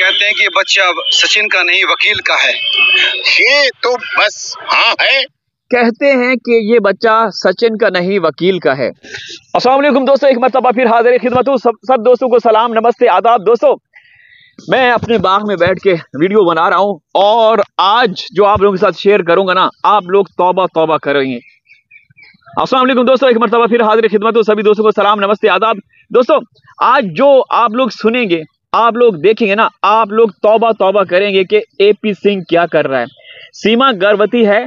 कहते हैं कि बच्चा अब सचिन का नहीं वकील का है। ये तो बस हाँ है। कहते हैं कि ये बच्चा सचिन का नहीं वकील का है। अस्सलाम वालेकुम दोस्तों, एक मरतबा फिर हाजिर खिदमत हूँ। सब दोस्तों को सलाम, नमस्ते, आदाब। दोस्तों मैं अपने बाग में बैठ के वीडियो बना रहा हूँ और आज जो आप लोगों के साथ शेयर करूंगा ना, आप लोग तौबा तौबा करेंगे। अस्सलाम वालेकुम दोस्तों, एक मरतबा फिर हाजिर खिदमत हूँ। सभी दोस्तों को सलाम, नमस्ते, आदाब। दोस्तों आज जो आप लोग सुनेंगे, आप लोग देखेंगे ना, आप लोग तौबा तौबा करेंगे कि एपी सिंह क्या कर रहा है। सीमा गर्भवती है।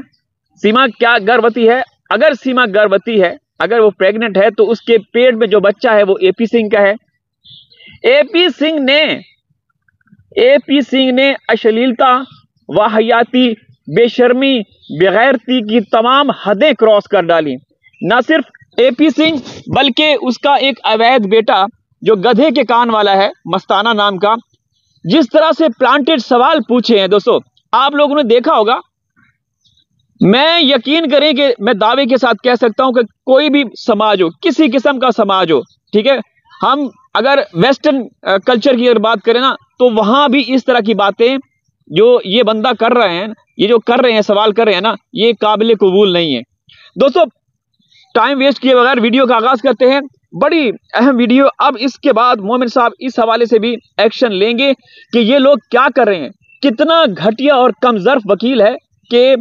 सीमा क्या गर्भवती है? अगर सीमा गर्भवती है, अगर वो प्रेग्नेंट है, तो उसके पेट में जो बच्चा है वो एपी सिंह का है। एपी सिंह ने अश्लीलता, वाहियाती, बेशर्मी, बेगैरती की तमाम हदें क्रॉस कर डाली। ना सिर्फ एपी सिंह बल्कि उसका एक अवैध बेटा जो गधे के कान वाला है, मस्ताना नाम का, जिस तरह से प्लांटेड सवाल पूछे हैं दोस्तों, आप लोगों ने देखा होगा। मैं यकीन करें कि मैं दावे के साथ कह सकता हूं कि कोई भी समाज हो, किसी किस्म का समाज हो, ठीक है, हम अगर वेस्टर्न कल्चर की अगर बात करें ना, तो वहां भी इस तरह की बातें जो ये बंदा कर रहे हैं, ये जो कर रहे हैं, सवाल कर रहे हैं ना, ये काबिल कबूल नहीं है। दोस्तों टाइम वेस्ट किए बगैर वीडियो का आगाज करते हैं। बड़ी अहम वीडियो। अब इसके बाद मोमिन साहब इस हवाले से भी एक्शन लेंगे कि ये लोग क्या कर रहे हैं, कितना घटिया और कमजोर वकील है कि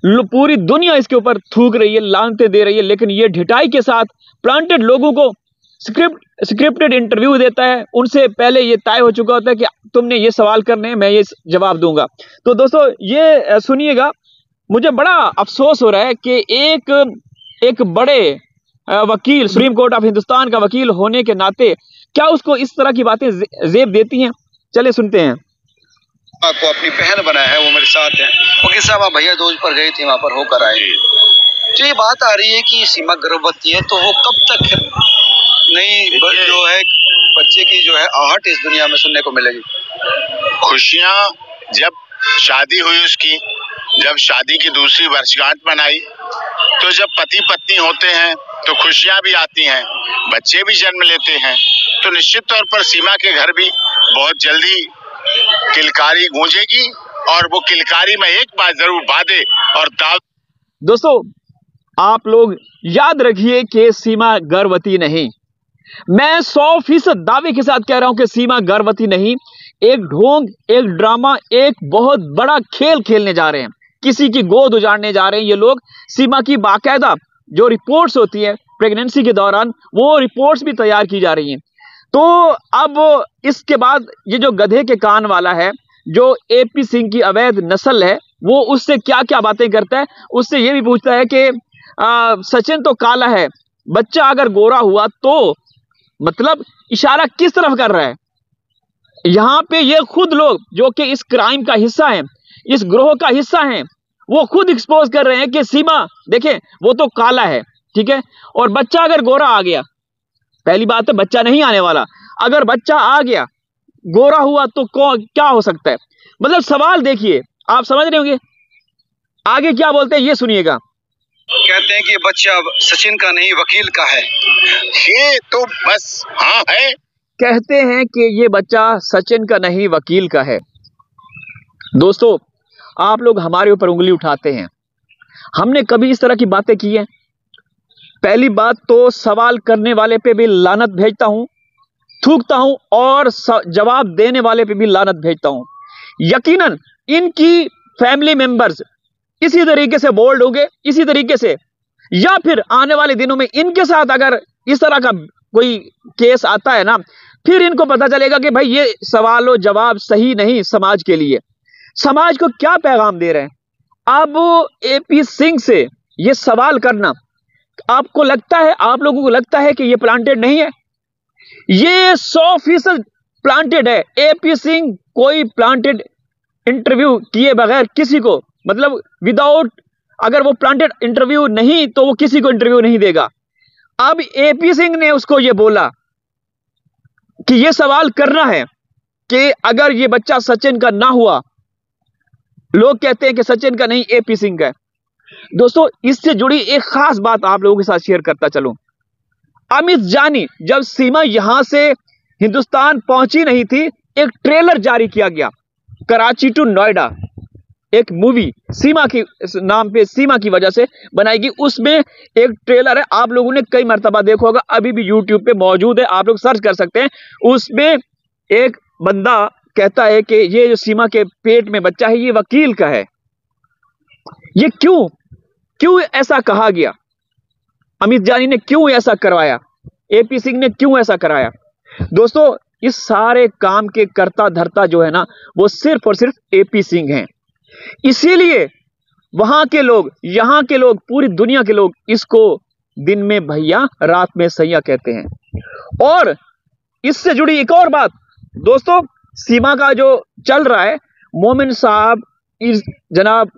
पूरी दुनिया इसके ऊपर थूक रही है, लानतें दे रही है, लेकिन ये ढिठाई के साथ प्लांटेड लोगों को स्क्रिप्टेड इंटरव्यू देता है। उनसे पहले ये तय हो चुका होता है कि तुमने ये सवाल करने हैं, मैं ये जवाब दूंगा। तो दोस्तों ये सुनिएगा, मुझे बड़ा अफसोस हो रहा है कि एक बड़े वकील, सुप्रीम कोर्ट ऑफ हिंदुस्तान का वकील होने के नाते क्या उसको इस तरह की बातें जेब देती हैं। चले सुनते हैं। आपको अपनी बहन बनाया है, वो मेरे साथ है। वकील साहब आप भैया दोज पर गए थे, वहां पर होकर आए। तो ये बात आ रही है कि सीमा गर्भवती है, तो वो कब तक नहीं जो है बच्चे की जो है आहट इस दुनिया में सुनने को मिलेगी। खुशियाँ जब शादी हुई उसकी, जब शादी की दूसरी वर्षगांठ मनाई, तो जब पति पत्नी होते हैं तो खुशियाँ भी आती हैं, बच्चे भी जन्म लेते हैं, तो निश्चित तौर पर सीमा के घर भी बहुत जल्दी किलकारी गूंजेगी और वो किलकारी में एक बात जरूर बादे और दाव। दोस्तों आप लोग याद रखिए कि सीमा गर्भवती नहीं। मैं 100% दावे के साथ कह रहा हूं कि सीमा गर्भवती नहीं। एक ढोंग, एक ड्रामा, एक बहुत बड़ा खेल खेलने जा रहे हैं, किसी की गोद उजाड़ने जा रहे हैं ये लोग। सीमा की बाकायदा जो रिपोर्ट्स होती है प्रेगनेंसी के दौरान, वो रिपोर्ट्स भी तैयार की जा रही हैं। तो अब इसके बाद ये जो गधे के कान वाला है, जो एपी सिंह की अवैध नस्ल है, वो उससे क्या क्या बातें करता है। उससे ये भी पूछता है कि सचिन तो काला है, बच्चा अगर गोरा हुआ तो, मतलब इशारा किस तरफ कर रहा है। यहां पे ये खुद लोग जो कि इस क्राइम का हिस्सा हैं, इस ग्रोह का हिस्सा हैं, वो खुद एक्सपोज कर रहे हैं कि सीमा देखें वो तो काला है, ठीक है, और बच्चा अगर गोरा आ गया, पहली बात है बच्चा नहीं आने वाला, अगर बच्चा आ गया गोरा हुआ तो क्या हो सकता है। मतलब सवाल देखिए, आप समझ रहे होंगे आगे क्या बोलते हैं, ये सुनिएगा। कहते हैं कि बच्चा अब सचिन का नहीं वकील का है। ये तो बस हाँ है। कहते हैं कि ये बच्चा सचिन का नहीं वकील का है। दोस्तों आप लोग हमारे ऊपर उंगली उठाते हैं, हमने कभी इस तरह की बातें की हैं? पहली बात तो सवाल करने वाले पे भी लानत भेजता हूं, थूकता हूं, और जवाब देने वाले पे भी लानत भेजता हूं। यकीनन इनकी फैमिली मेंबर्स इसी तरीके से बोल्ड होंगे, इसी तरीके से, या फिर आने वाले दिनों में इनके साथ अगर इस तरह का कोई केस आता है ना, फिर इनको पता चलेगा कि भाई ये सवाल जवाब सही नहीं समाज के लिए। समाज को क्या पैगाम दे रहे हैं। अब एपी सिंह से ये सवाल करना, आपको लगता है, आप लोगों को लगता है कि ये प्लांटेड नहीं है? ये 100% प्लांटेड है। एपी सिंह कोई प्लांटेड इंटरव्यू किए बगैर किसी को, मतलब विदाउट, अगर वो प्लांटेड इंटरव्यू नहीं तो वो किसी को इंटरव्यू नहीं देगा। अब एपी सिंह ने उसको ये बोला कि ये सवाल करना है कि अगर ये बच्चा सचिन का ना हुआ, लोग कहते हैं कि सचिन का नहीं एपी सिंह का है। दोस्तों इससे जुड़ी एक खास बात आप लोगों के साथ शेयर करता चलूं। अमित जानी जब सीमा यहां से हिंदुस्तान पहुंची नहीं थी, एक ट्रेलर जारी किया गया। कराची टू नोएडा एक मूवी सीमा की नाम पे, सीमा की वजह से बनाई गई, उसमें एक ट्रेलर है, आप लोगों ने कई मर्तबा देखा होगा, अभी भी यूट्यूब पे मौजूद है, आप लोग सर्च कर सकते हैं। उसमें एक बंदा कहता है कि ये जो सीमा के पेट में बच्चा है ये वकील का है। ये क्यों ऐसा कहा गया? अमित जानी ने क्यों ऐसा करवाया? एपी सिंह ने क्यों ऐसा कराया? दोस्तों, इस सारे काम के कर्ता धर्ता जो है ना, वो सिर्फ और सिर्फ एपी सिंह हैं। इसीलिए वहां के लोग, यहां के लोग, पूरी दुनिया के लोग इसको दिन में भैया रात में सैया कहते हैं। और इससे जुड़ी एक और बात दोस्तों, सीमा का जो चल रहा है, मोमिन साहब, जनाब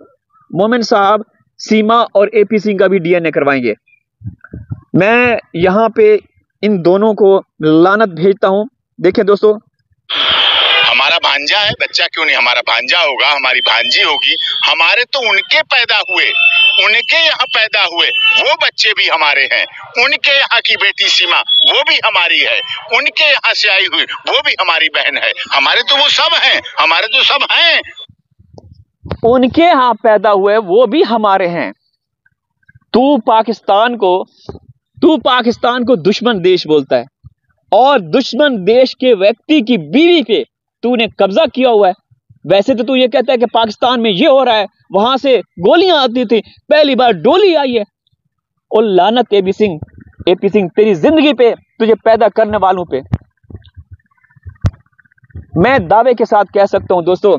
मोमिन साहब सीमा और एपी सिंह का भी डीएनए करवाएंगे। मैं यहां पे इन दोनों को लानत भेजता हूं। देखिए दोस्तों, हमारा भांजा है, बच्चा क्यों नहीं हमारा भांजा होगा, हमारी भांजी होगी। हमारे तो उनके पैदा हुए, उनके यहाँ पैदा हुए वो बच्चे भी हमारे हैं। उनके यहाँ की बेटी सीमा वो भी हमारी है, उनके यहाँ से आई हुई वो भी हमारी बहन है। हमारे तो वो सब हैं, हमारे तो सब हैं। उनके यहाँ पैदा हुए वो भी हमारे हैं। तू पाकिस्तान को दुश्मन देश बोलता है, और दुश्मन देश के व्यक्ति की बीवी पे तूने कब्जा किया हुआ है। वैसे तो तू ये कहता है कि पाकिस्तान में ये हो रहा है, वहां से गोलियां आती थी, पहली बार डोली आई है। और लानत एपी सिंह तेरी जिंदगी पे, तुझे पैदा करने वालों पे। मैं दावे के साथ कह सकता हूं दोस्तों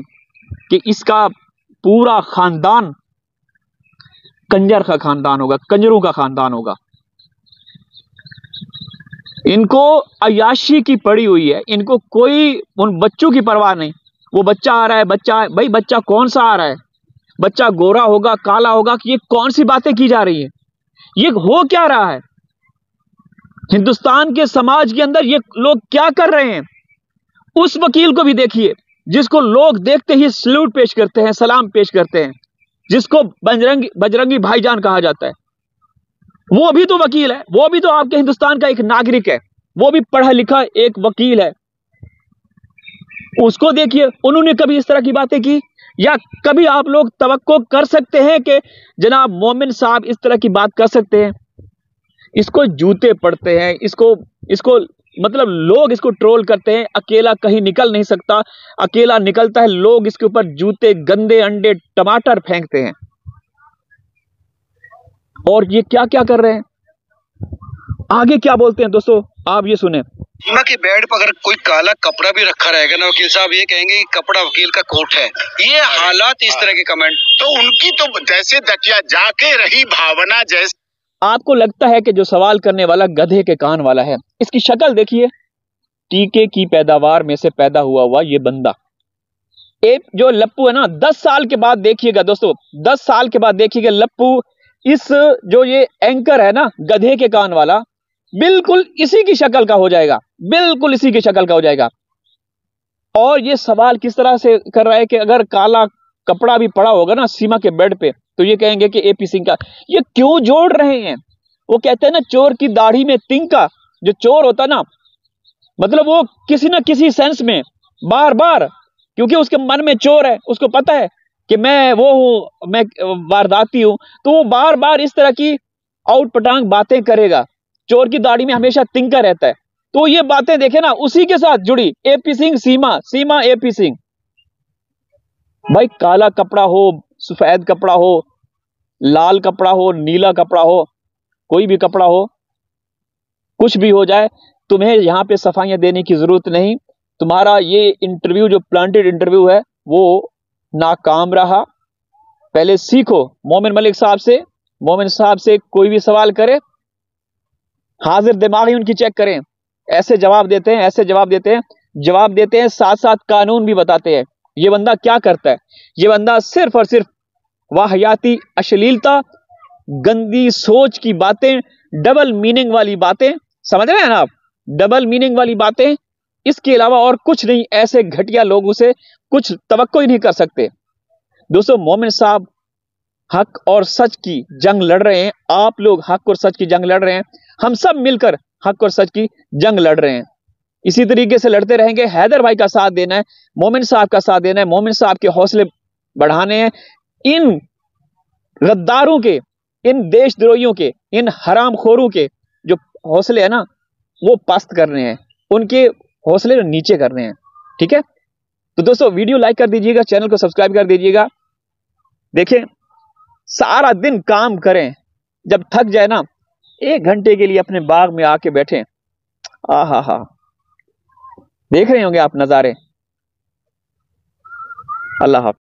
कि इसका पूरा खानदान कंजर का खानदान होगा, कंजरों का खानदान होगा। इनको अयाशी की पड़ी हुई है, इनको कोई उन बच्चों की परवाह नहीं। वो बच्चा आ रहा है, भाई बच्चा कौन सा आ रहा है? बच्चा गोरा होगा, काला होगा, कि ये कौन सी बातें की जा रही है? ये हो क्या रहा है हिंदुस्तान के समाज के अंदर? ये लोग क्या कर रहे हैं? उस वकील को भी देखिए जिसको लोग देखते ही सल्यूट पेश करते हैं, सलाम पेश करते हैं, जिसको बजरंगी भाईजान कहा जाता है। वो भी तो वकील है, वो भी तो आपके हिंदुस्तान का एक नागरिक है, वो भी पढ़ा लिखा एक वकील है। उसको देखिए, उन्होंने कभी इस तरह की बातें की? या कभी आप लोग तवक्को कर सकते हैं कि जनाब मोमिन साहब इस तरह की बात कर सकते हैं? इसको जूते पड़ते हैं, इसको मतलब लोग इसको ट्रोल करते हैं। अकेला कहीं निकल नहीं सकता, अकेला निकलता है लोग इसके ऊपर जूते, गंदे अंडे, टमाटर फेंकते हैं। और ये क्या क्या कर रहे हैं, आगे क्या बोलते हैं दोस्तों, आप ये सुने। सीमा के बेड पर अगर कोई काला कपड़ा भी रखा रहेगा ना, वकील साहब ये कहेंगे कि कपड़ा वकील का कोट है। ये हालात, इस तरह के कमेंट, तो उनकी तो जैसे तकिया जाके रही भावना। जैसे आपको लगता है कि जो सवाल करने वाला गधे के कान वाला है, इसकी शक्ल देखिए, टीके की पैदावार में से पैदा हुआ ये बंदा। एक जो लप्पू है ना, 10 साल के बाद देखिएगा दोस्तों, 10 साल के बाद देखिएगा लप्पू, इस जो ये एंकर है ना गधे के कान वाला, बिल्कुल इसी की शक्ल का हो जाएगा, बिल्कुल इसी की शक्ल का हो जाएगा। और ये सवाल किस तरह से कर रहा है कि अगर काला कपड़ा भी पड़ा होगा ना सीमा के बेड पे, तो ये कहेंगे कि एपी सिंह का। ये क्यों जोड़ रहे हैं? वो कहते हैं ना, चोर की दाढ़ी में तिनका। जो चोर होता ना, मतलब वो किसी ना किसी सेंस में बार बार, क्योंकि उसके मन में चोर है, उसको पता है कि मैं वो हूं, मैं वारदाती हूं, तो वो बार बार इस तरह की आउट पटांग बातें करेगा। चोर की दाढ़ी में हमेशा तिनका रहता है। तो ये बातें देखे ना, उसी के साथ जुड़ी, एपी सिंह सीमा एपी सिंह। भाई काला कपड़ा हो, सफेद कपड़ा हो, लाल कपड़ा हो, नीला कपड़ा हो, कोई भी कपड़ा हो, कुछ भी हो जाए, तुम्हें यहां पे सफाइयां देने की जरूरत नहीं। तुम्हारा ये इंटरव्यू जो प्लांटेड इंटरव्यू है वो नाकाम रहा। पहले सीखो मोमिन मलिक साहब से। मोमिन साहब से कोई भी सवाल करे, हाजिर दिमागी उनकी चेक करें। ऐसे जवाब देते हैं, ऐसे जवाब देते हैं, साथ साथ कानून भी बताते हैं। ये बंदा क्या करता है? ये बंदा सिर्फ और सिर्फ वाहियाती अश्लीलता, गंदी सोच की बातें, डबल मीनिंग वाली बातें, समझ रहे हैं ना आप? डबल मीनिंग वाली बातें, इसके अलावा और कुछ नहीं। ऐसे घटिया लोगों से कुछ तवक्को ही नहीं कर सकते। दोस्तों, मोमिन साहब हक और सच की जंग लड़ रहे हैं। आप लोग हक और सच की जंग लड़ रहे हैं। हम सब मिलकर हक और सच की जंग लड़ रहे हैं। इसी तरीके से लड़ते रहेंगे। हैदर भाई का साथ देना है, मोमिन साहब का साथ देना है, मोमिन साहब के हौसले बढ़ाने हैं, इन गद्दारों के, इन देशद्रोहियों के, इन हरामखोरों के जो हौसले है ना वो पस्त करने हैं, उनके हौसले नीचे करने हैं। ठीक है, तो दोस्तों वीडियो लाइक कर दीजिएगा, चैनल को सब्सक्राइब कर दीजिएगा। देखें, सारा दिन काम करें, जब थक जाए ना 1 घंटे के लिए अपने बाग में आके बैठें। आहा, देख रहे होंगे आप नज़ारे। अल्लाह हाफ़िज़।